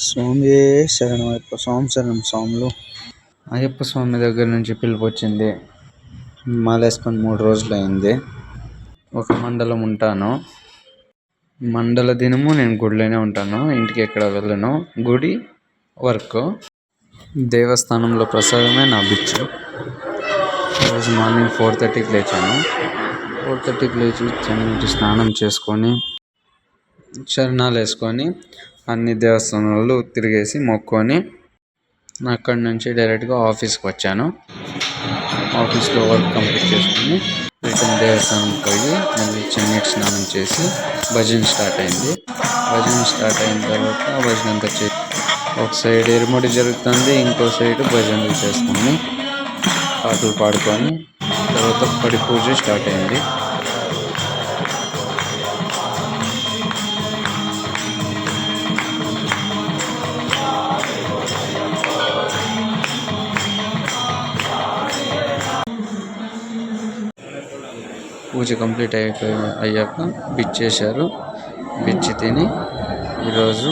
స్వామి శరణం అయ్యప్ప స్వామి శరణం స్వాములు. అయ్యప్ప స్వామి దగ్గర నుంచి పిలుపు వచ్చింది. మాలేసుకొని 3 రోజులు అయింది. ఒక మండలం ఉంటాను. మండల దినము నేను గుడిలోనే ఉంటాను. ఇంటికి ఎక్కడ వెళ్ళను. గుడి వర్క్. దేవస్థానంలో ప్రసాదమే నా బిచ్చు. రోజు మార్నింగ్ 4:30కి లేచాను. 4:30కి లేచి చన్నీటి స్నానం చేసుకొని శరణాలు వేసుకొని అన్ని దేవస్థానాలు తిరిగేసి మొక్కొని అక్కడి నుంచి డైరెక్ట్గా ఆఫీస్కి వచ్చాను. ఆఫీస్లో వర్క్ కంప్లీట్ చేసుకొని రిటర్న్ దేవస్థానం పోయి మళ్ళీ చన్నీటి స్నానం చేసి భజన స్టార్ట్ అయింది. భజన స్టార్ట్ అయిన తర్వాత భజన అంతా ఒక సైడ్ ఇరుముడి జరుగుతుంది, ఇంకో సైడ్ భజనలు చేసుకొని పాటలు పాడుకొని తర్వాత పడి పూజ స్టార్ట్ అయింది. పూజ కంప్లీట్ అయ్యాక బిచ్చేశారు. బిచ్చి తిని ఈరోజు